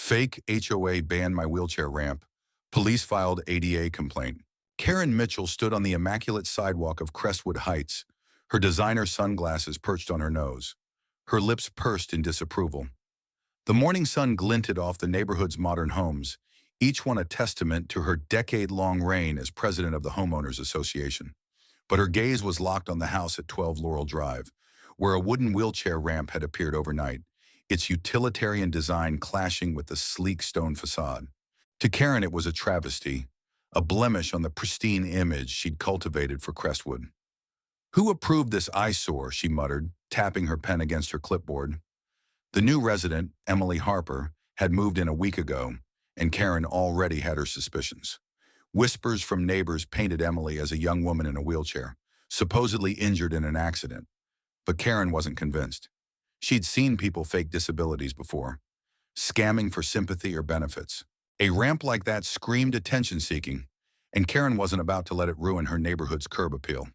Fake HOA banned my wheelchair ramp. Police filed ADA complaint. Karen Mitchell stood on the immaculate sidewalk of Crestwood Heights, her designer sunglasses perched on her nose. Her lips pursed in disapproval. The morning sun glinted off the neighborhood's modern homes, each one a testament to her decade-long reign as president of the Homeowners Association. But her gaze was locked on the house at 12 Laurel Drive, where a wooden wheelchair ramp had appeared overnight, its utilitarian design clashing with the sleek stone facade. To Karen, it was a travesty, a blemish on the pristine image she'd cultivated for Crestwood. "Who approved this eyesore?" she muttered, tapping her pen against her clipboard. The new resident, Emily Harper, had moved in a week ago, and Karen already had her suspicions. Whispers from neighbors painted Emily as a young woman in a wheelchair, supposedly injured in an accident. But Karen wasn't convinced. She'd seen people fake disabilities before, scamming for sympathy or benefits. A ramp like that screamed attention-seeking, and Karen wasn't about to let it ruin her neighborhood's curb appeal.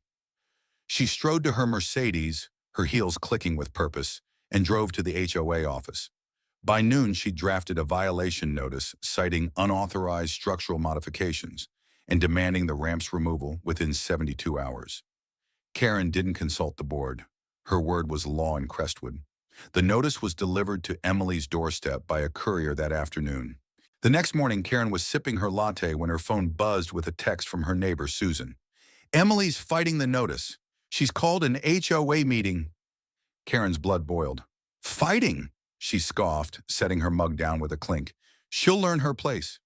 She strode to her Mercedes, her heels clicking with purpose, and drove to the HOA office. By noon, she drafted a violation notice citing unauthorized structural modifications and demanding the ramp's removal within 72 hours. Karen didn't consult the board. Her word was law in Crestwood. The notice was delivered to Emily's doorstep by a courier that afternoon. The next morning, Karen was sipping her latte when her phone buzzed with a text from her neighbor, Susan. "Emily's fighting the notice. She's called an HOA meeting." Karen's blood boiled. "Fighting?" she scoffed, setting her mug down with a clink. "She'll learn her place."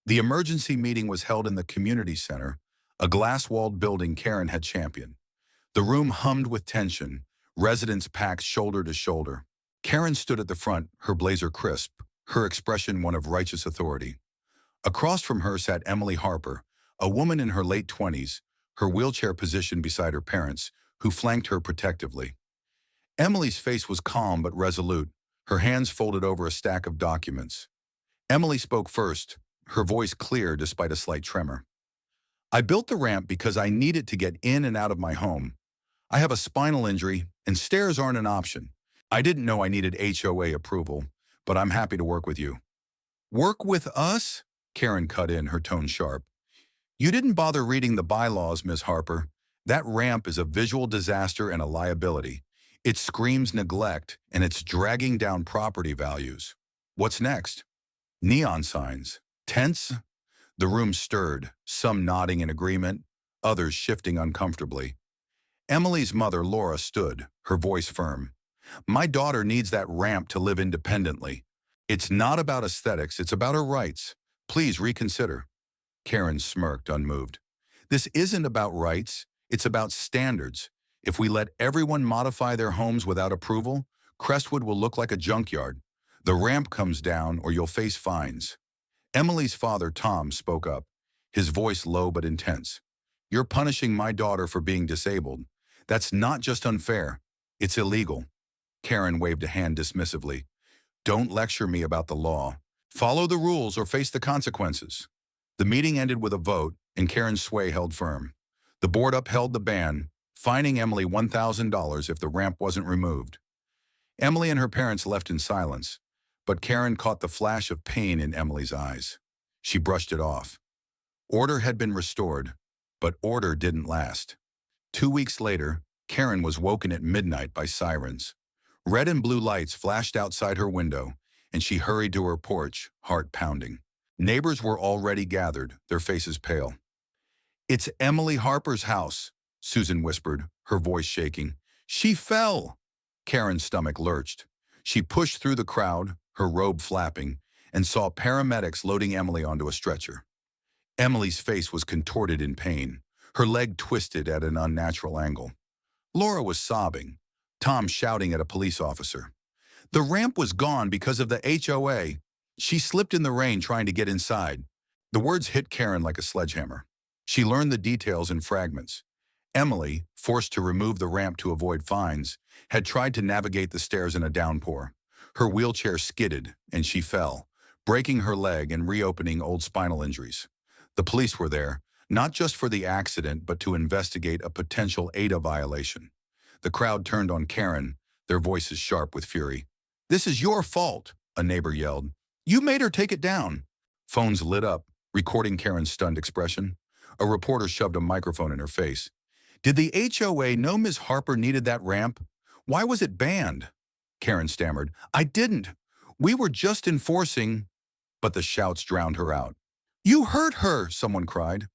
The emergency meeting was held in the community center, a glass-walled building Karen had championed. The room hummed with tension, residents packed shoulder to shoulder. Karen stood at the front, her blazer crisp, her expression one of righteous authority. Across from her sat Emily Harper, a woman in her late 20s, her wheelchair positioned beside her parents, who flanked her protectively. Emily's face was calm but resolute, her hands folded over a stack of documents. Emily spoke first, her voice clear despite a slight tremor. "I built the ramp because I needed to get in and out of my home. I have a spinal injury, and stairs aren't an option. I didn't know I needed HOA approval, but I'm happy to work with you." "Work with us?" Karen cut in, her tone sharp. "You didn't bother reading the bylaws, Ms. Harper. That ramp is a visual disaster and a liability. It screams neglect, and it's dragging down property values. What's next?" Neon signs. Tense? The room stirred, some nodding in agreement, others shifting uncomfortably. Emily's mother, Laura, stood, her voice firm. "My daughter needs that ramp to live independently. It's not about aesthetics, it's about her rights. Please reconsider." Karen smirked, unmoved. "This isn't about rights, it's about standards. If we let everyone modify their homes without approval, Crestwood will look like a junkyard. The ramp comes down or you'll face fines." Emily's father, Tom, spoke up, his voice low but intense. "You're punishing my daughter for being disabled. That's not just unfair, it's illegal." Karen waved a hand dismissively. "Don't lecture me about the law. Follow the rules or face the consequences." The meeting ended with a vote, and Karen's sway held firm. The board upheld the ban, fining Emily $1,000 if the ramp wasn't removed. Emily and her parents left in silence, but Karen caught the flash of pain in Emily's eyes. She brushed it off. Order had been restored, but order didn't last. 2 weeks later, Karen was woken at midnight by sirens. Red and blue lights flashed outside her window, and she hurried to her porch, heart pounding. Neighbors were already gathered, their faces pale. "It's Emily Harper's house," Susan whispered, her voice shaking. "She fell." Karen's stomach lurched. She pushed through the crowd, her robe flapping, and saw paramedics loading Emily onto a stretcher. Emily's face was contorted in pain, her leg twisted at an unnatural angle. Laura was sobbing, Tom shouting at a police officer. "The ramp was gone because of the HOA. She slipped in the rain trying to get inside." The words hit Karen like a sledgehammer. She learned the details in fragments. Emily, forced to remove the ramp to avoid fines, had tried to navigate the stairs in a downpour. Her wheelchair skidded, and she fell, breaking her leg and reopening old spinal injuries. The police were there, not just for the accident, but to investigate a potential ADA violation. The crowd turned on Karen, their voices sharp with fury. "This is your fault," a neighbor yelled. You made her take it down. Phones lit up, recording Karen's stunned expression. A reporter shoved a microphone in her face. Did the HOA know Ms. Harper needed that ramp? Why was it banned? Karen stammered. I didn't. We were just enforcing. But the shouts drowned her out. You hurt her, someone cried.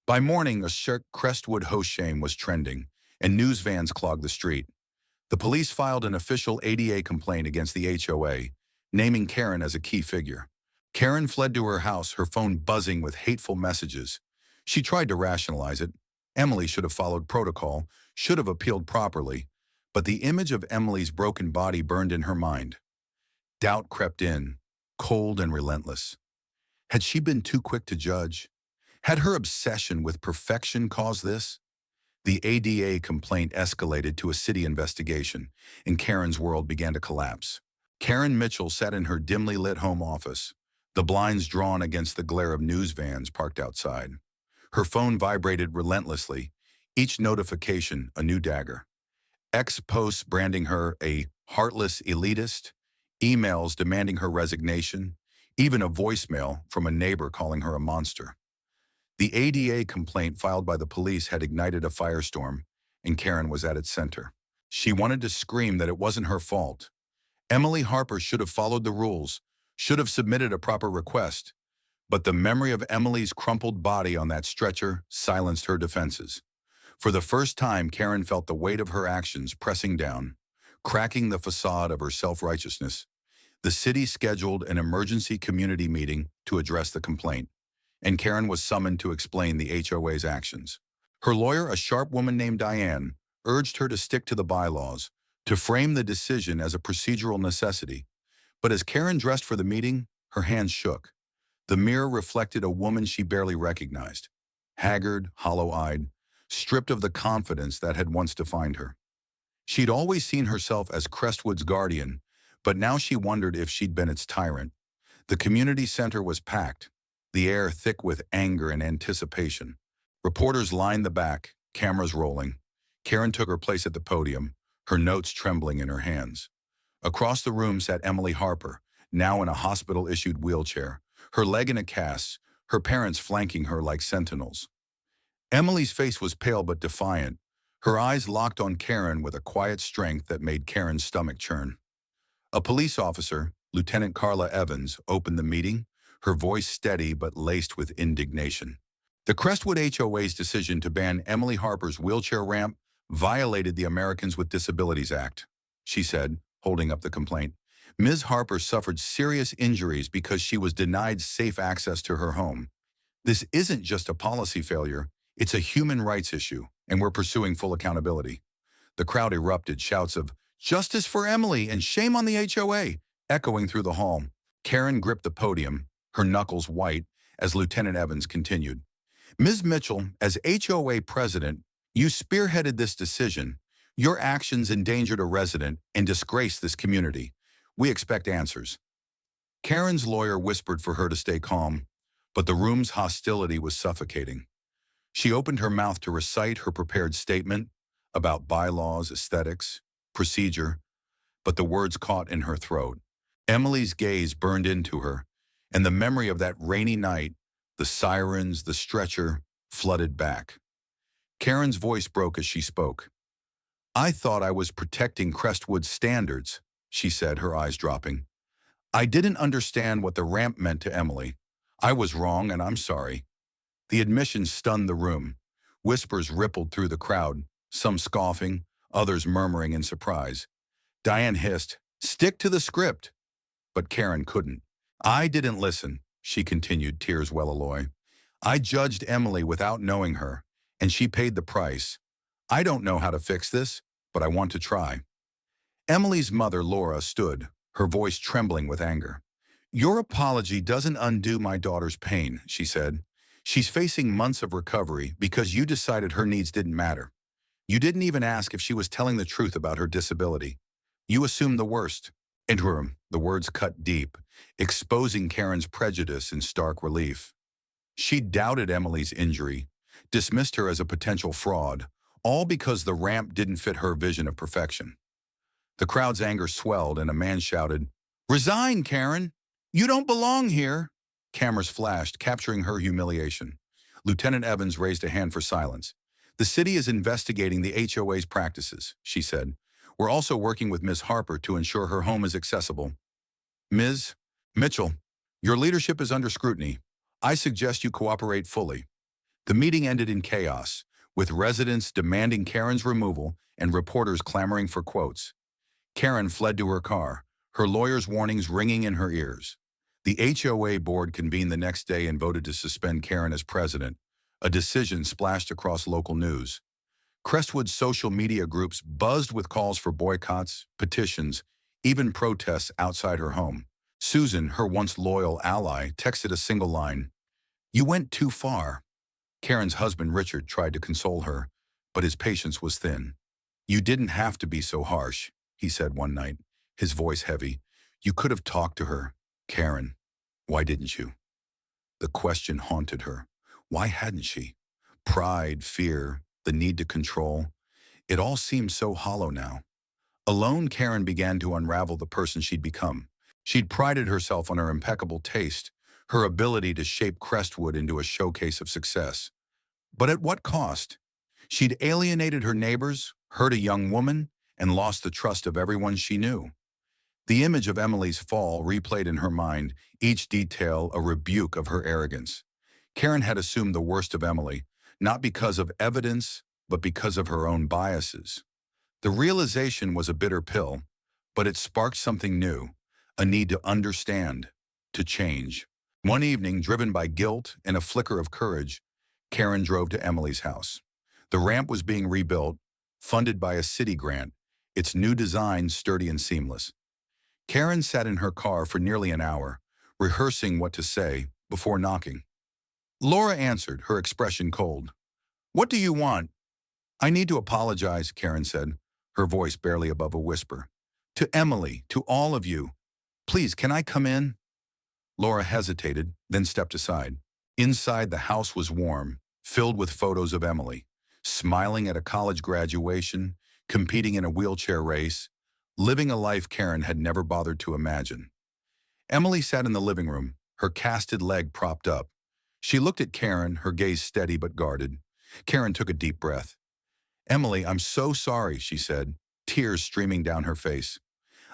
By morning, a Crestwood host shame was trending, and news vans clogged the street. The police filed an official ADA complaint against the HOA, naming Karen as a key figure. Karen fled to her house, her phone buzzing with hateful messages. She tried to rationalize it. Emily should have followed protocol, should have appealed properly, but the image of Emily's broken body burned in her mind. Doubt crept in, cold and relentless. Had she been too quick to judge? Had her obsession with perfection caused this? The ADA complaint escalated to a city investigation, and Karen's world began to collapse. Karen Mitchell sat in her dimly lit home office, the blinds drawn against the glare of news vans parked outside. Her phone vibrated relentlessly, each notification a new dagger. Posts branding her a heartless elitist, emails demanding her resignation, even a voicemail from a neighbor calling her a monster. The ADA complaint filed by the police had ignited a firestorm, and Karen was at its center. She wanted to scream that it wasn't her fault. Emily Harper should have followed the rules, should have submitted a proper request, but the memory of Emily's crumpled body on that stretcher silenced her defenses. For the first time, Karen felt the weight of her actions pressing down, cracking the facade of her self-righteousness. The city scheduled an emergency community meeting to address the complaint, and Karen was summoned to explain the HOA's actions. Her lawyer, a sharp woman named Diane, urged her to stick to the bylaws, to frame the decision as a procedural necessity. But as Karen dressed for the meeting, her hands shook. The mirror reflected a woman she barely recognized, haggard, hollow-eyed, stripped of the confidence that had once defined her. She'd always seen herself as Crestwood's guardian, but now she wondered if she'd been its tyrant. The community center was packed, the air thick with anger and anticipation. Reporters lined the back, cameras rolling. Karen took her place at the podium, her notes trembling in her hands. Across the room sat Emily Harper, now in a hospital-issued wheelchair, her leg in a cast, her parents flanking her like sentinels. Emily's face was pale but defiant, her eyes locked on Karen with a quiet strength that made Karen's stomach churn. A police officer, Lieutenant Carla Evans, opened the meeting, her voice steady but laced with indignation. The Crestwood HOA's decision to ban Emily Harper's wheelchair ramp violated the Americans with Disabilities Act, she said, holding up the complaint. Ms. Harper suffered serious injuries because she was denied safe access to her home. This isn't just a policy failure, it's a human rights issue, and we're pursuing full accountability. The crowd erupted, shouts of, "Justice for Emily and shame on the HOA," echoing through the hall. Karen gripped the podium, her knuckles white, as Lieutenant Evans continued. Ms. Mitchell, as HOA president, you spearheaded this decision. Your actions endangered a resident and disgraced this community. We expect answers. Karen's lawyer whispered for her to stay calm, but the room's hostility was suffocating. She opened her mouth to recite her prepared statement about bylaws, aesthetics, procedure, but the words caught in her throat. Emily's gaze burned into her, and the memory of that rainy night, the sirens, the stretcher, flooded back. Karen's voice broke as she spoke. I thought I was protecting Crestwood's standards, she said, her eyes dropping. I didn't understand what the ramp meant to Emily. I was wrong, and I'm sorry. The admission stunned the room. Whispers rippled through the crowd, some scoffing, others murmuring in surprise. Diane hissed, "Stick to the script." But Karen couldn't. I didn't listen, she continued, tears well alloy. I judged Emily without knowing her, and she paid the price. I don't know how to fix this, but I want to try. Emily's mother, Laura, stood, her voice trembling with anger. Your apology doesn't undo my daughter's pain, she said. She's facing months of recovery because you decided her needs didn't matter. You didn't even ask if she was telling the truth about her disability. You assumed the worst. Interim, the words cut deep, exposing Karen's prejudice in stark relief. She doubted Emily's injury, dismissed her as a potential fraud, all because the ramp didn't fit her vision of perfection. The crowd's anger swelled and a man shouted, "Resign, Karen!" You don't belong here. Cameras flashed, capturing her humiliation. Lieutenant Evans raised a hand for silence. The city is investigating the HOA's practices, she said. We're also working with Ms. Harper to ensure her home is accessible. Ms. Mitchell, your leadership is under scrutiny. I suggest you cooperate fully. The meeting ended in chaos, with residents demanding Karen's removal and reporters clamoring for quotes. Karen fled to her car, her lawyer's warnings ringing in her ears. The HOA board convened the next day and voted to suspend Karen as president, a decision splashed across local news. Crestwood's social media groups buzzed with calls for boycotts, petitions, even protests outside her home. Susan, her once loyal ally, texted a single line, "You went too far." Karen's husband, Richard, tried to console her, but his patience was thin. "You didn't have to be so harsh," he said one night, his voice heavy. "You could have talked to her. Karen, why didn't you?" The question haunted her. Why hadn't she? Pride, fear, the need to control. It all seemed so hollow now. Alone, Karen began to unravel the person she'd become. She'd prided herself on her impeccable taste, her ability to shape Crestwood into a showcase of success. But at what cost? She'd alienated her neighbors, hurt a young woman, and lost the trust of everyone she knew. The image of Emily's fall replayed in her mind, each detail a rebuke of her arrogance. Karen had assumed the worst of Emily, not because of evidence, but because of her own biases. The realization was a bitter pill, but it sparked something new, a need to understand, to change. One evening, driven by guilt and a flicker of courage, Karen drove to Emily's house. The ramp was being rebuilt, funded by a city grant, its new design sturdy and seamless. Karen sat in her car for nearly an hour, rehearsing what to say before knocking. Laura answered, her expression cold. "What do you want?" "I need to apologize," Karen said, her voice barely above a whisper. "To Emily, to all of you. Please, can I come in?" Laura hesitated, then stepped aside. Inside, the house was warm, filled with photos of Emily, smiling at a college graduation, competing in a wheelchair race, living a life Karen had never bothered to imagine. Emily sat in the living room, her casted leg propped up. She looked at Karen, her gaze steady but guarded. Karen took a deep breath. "Emily, I'm so sorry," she said, tears streaming down her face.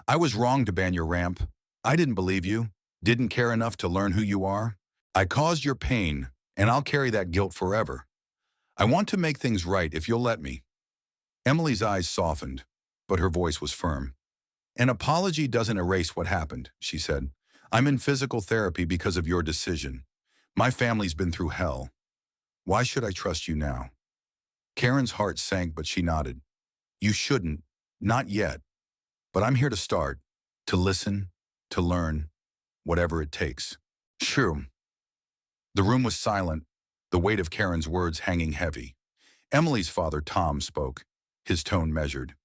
"I was wrong to ban your ramp. I didn't believe you, didn't care enough to learn who you are. I caused your pain, and I'll carry that guilt forever. I want to make things right if you'll let me." Emily's eyes softened, but her voice was firm. "An apology doesn't erase what happened," she said. "I'm in physical therapy because of your decision. My family's been through hell. Why should I trust you now?" Karen's heart sank, but she nodded. "You shouldn't, not yet. But I'm here to start, to listen, to learn, whatever it takes." True. The room was silent, the weight of Karen's words hanging heavy. Emily's father, Tom, spoke, his tone measured.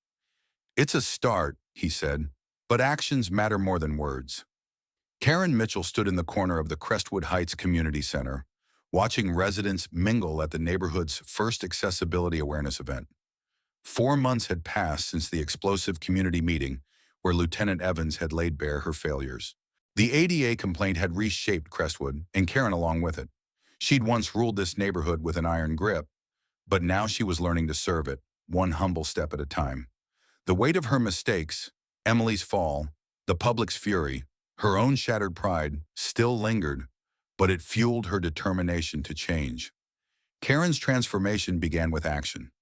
"It's a start," he said, "but actions matter more than words." Karen Mitchell stood in the corner of the Crestwood Heights Community Center, watching residents mingle at the neighborhood's first accessibility awareness event. 4 months had passed since the explosive community meeting where Lieutenant Evans had laid bare her failures. The ADA complaint had reshaped Crestwood, and Karen along with it. She'd once ruled this neighborhood with an iron grip, but now she was learning to serve it, one humble step at a time. The weight of her mistakes, Emily's fall, the public's fury, her own shattered pride, still lingered, but it fueled her determination to change. Karen's transformation began with action.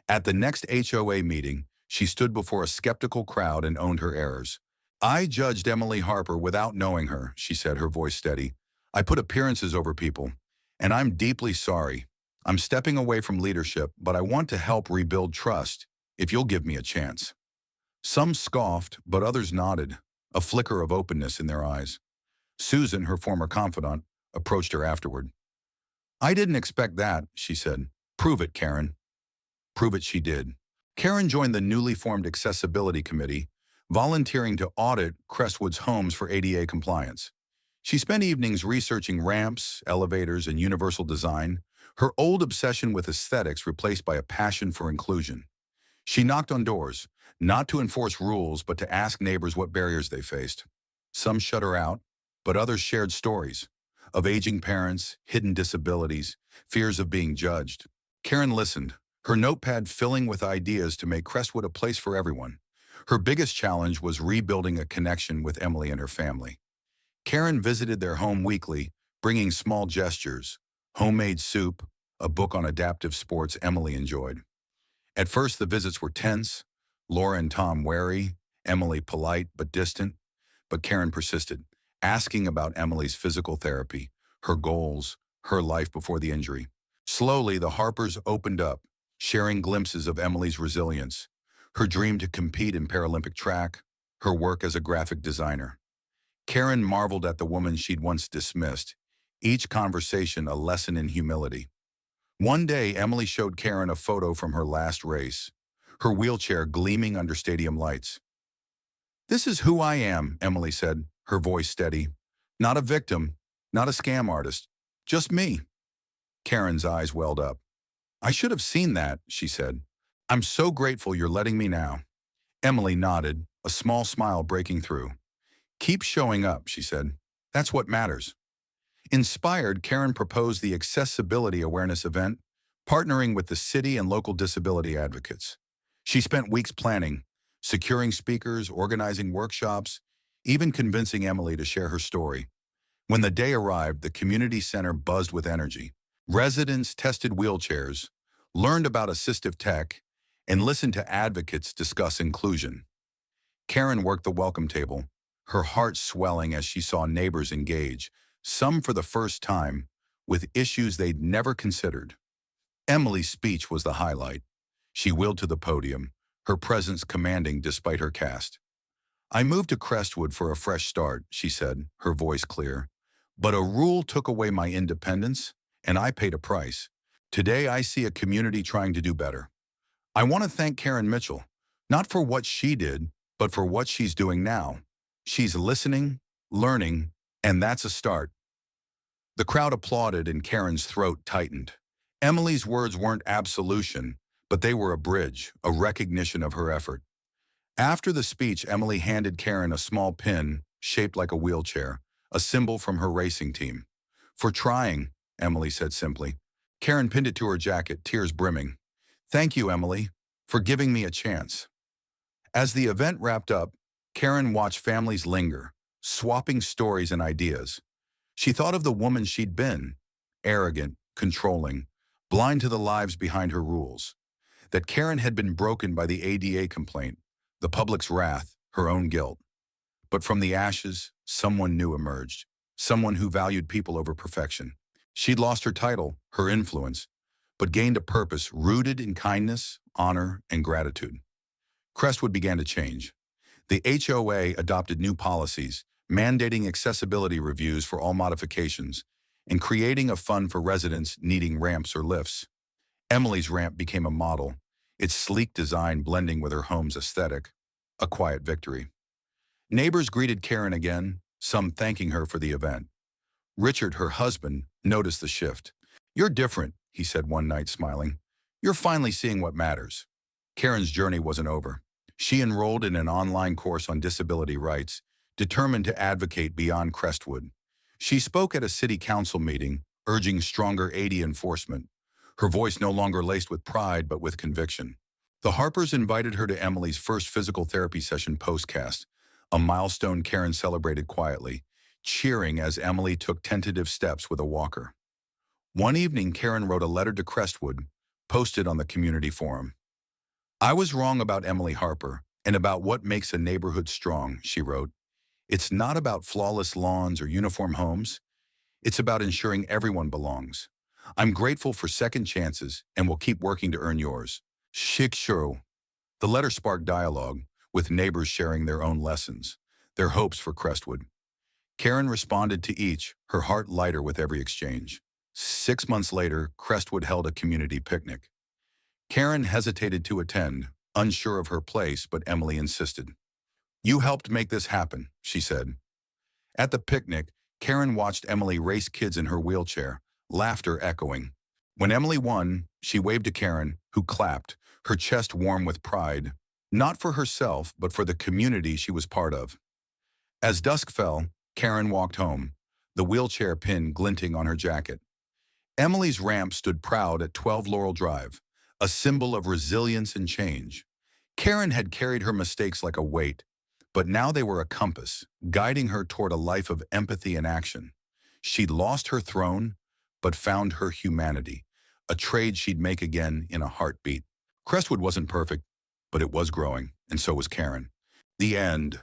At the next HOA meeting, she stood before a skeptical crowd and owned her errors. "I judged Emily Harper without knowing her," she said, her voice steady. "I put appearances over people, and I'm deeply sorry. I'm stepping away from leadership, but I want to help rebuild trust, if you'll give me a chance." Some scoffed, but others nodded, a flicker of openness in their eyes. Susan, her former confidant, approached her afterward. "I didn't expect that," she said. "Prove it, Karen." Prove it she did. Karen joined the newly formed Accessibility Committee, volunteering to audit Crestwood's homes for ADA compliance. She spent evenings researching ramps, elevators, and universal design, her old obsession with aesthetics replaced by a passion for inclusion. She knocked on doors, not to enforce rules, but to ask neighbors what barriers they faced. Some shut her out, but others shared stories of aging parents, hidden disabilities, fears of being judged. Karen listened, her notepad filling with ideas to make Crestwood a place for everyone. Her biggest challenge was rebuilding a connection with Emily and her family. Karen visited their home weekly, bringing small gestures, homemade soup, a book on adaptive sports Emily enjoyed. At first, the visits were tense, Laura and Tom wary, Emily polite but distant, but Karen persisted, asking about Emily's physical therapy, her goals, her life before the injury. Slowly, the Harpers opened up, sharing glimpses of Emily's resilience, her dream to compete in Paralympic track, her work as a graphic designer. Karen marveled at the woman she'd once dismissed, each conversation a lesson in humility. One day, Emily showed Karen a photo from her last race, her wheelchair gleaming under stadium lights. "This is who I am," Emily said, her voice steady. "Not a victim, not a scam artist, just me." Karen's eyes welled up. "I should have seen that," she said. "I'm so grateful you're letting me now." Emily nodded, a small smile breaking through. "Keep showing up," she said. "That's what matters." Inspired, Karen proposed the Accessibility Awareness event, partnering with the city and local disability advocates. She spent weeks planning, securing speakers, organizing workshops, even convincing Emily to share her story. When the day arrived, the community center buzzed with energy. Residents tested wheelchairs, learned about assistive tech, and listened to advocates discuss inclusion. Karen worked the welcome table, her heart swelling as she saw neighbors engage, some for the first time, with issues they'd never considered. Emily's speech was the highlight. She wheeled to the podium, her presence commanding despite her cast. "I moved to Crestwood for a fresh start," she said, her voice clear. "But a rule took away my independence, and I paid a price. Today I see a community trying to do better. I want to thank Karen Mitchell, not for what she did, but for what she's doing now. She's listening, learning, and that's a start." The crowd applauded and Karen's throat tightened. Emily's words weren't absolution, but they were a bridge, a recognition of her effort. After the speech, Emily handed Karen a small pin shaped like a wheelchair, a symbol from her racing team. "For trying," Emily said simply. Karen pinned it to her jacket, tears brimming. "Thank you, Emily, for giving me a chance." As the event wrapped up, Karen watched families linger, swapping stories and ideas. She thought of the woman she'd been, arrogant, controlling, blind to the lives behind her rules. That Karen had been broken by the ADA complaint, the public's wrath, her own guilt. But from the ashes, someone new emerged, someone who valued people over perfection. She'd lost her title, her influence, but gained a purpose rooted in kindness, honor, and gratitude. Crestwood began to change. The HOA adopted new policies, mandating accessibility reviews for all modifications, and creating a fund for residents needing ramps or lifts. Emily's ramp became a model, its sleek design blending with her home's aesthetic, a quiet victory. Neighbors greeted Karen again, some thanking her for the event. Richard, her husband, noticed the shift. "You're different," he said one night, smiling. "You're finally seeing what matters." Karen's journey wasn't over. She enrolled in an online course on disability rights, determined to advocate beyond Crestwood. She spoke at a city council meeting, urging stronger ADA enforcement, her voice no longer laced with pride but with conviction. The Harpers invited her to Emily's first physical therapy session postcast, a milestone Karen celebrated quietly, cheering as Emily took tentative steps with a walker. One evening, Karen wrote a letter to Crestwood, posted on the community forum. "I was wrong about Emily Harper and about what makes a neighborhood strong," she wrote. "It's not about flawless lawns or uniform homes. It's about ensuring everyone belongs. I'm grateful for second chances and will keep working to earn yours. Shikshuro." The letter sparked dialogue, with neighbors sharing their own lessons, their hopes for Crestwood. Karen responded to each, her heart lighter with every exchange. 6 months later, Crestwood held a community picnic. Karen hesitated to attend, unsure of her place, but Emily insisted. "You helped make this happen," she said. At the picnic, Karen watched Emily race kids in her wheelchair, laughter echoing. When Emily won, she waved to Karen, who clapped, her chest warm with pride, not for herself, but for the community she was part of. As dusk fell, Karen walked home, the wheelchair pin glinting on her jacket. Emily's ramp stood proud at 12 Laurel Drive, a symbol of resilience and change. Karen had carried her mistakes like a weight, but now they were a compass, guiding her toward a life of empathy and action. She'd lost her throne, but found her humanity, a trade she'd make again in a heartbeat. Crestwood wasn't perfect, but it was growing, and so was Karen. The end.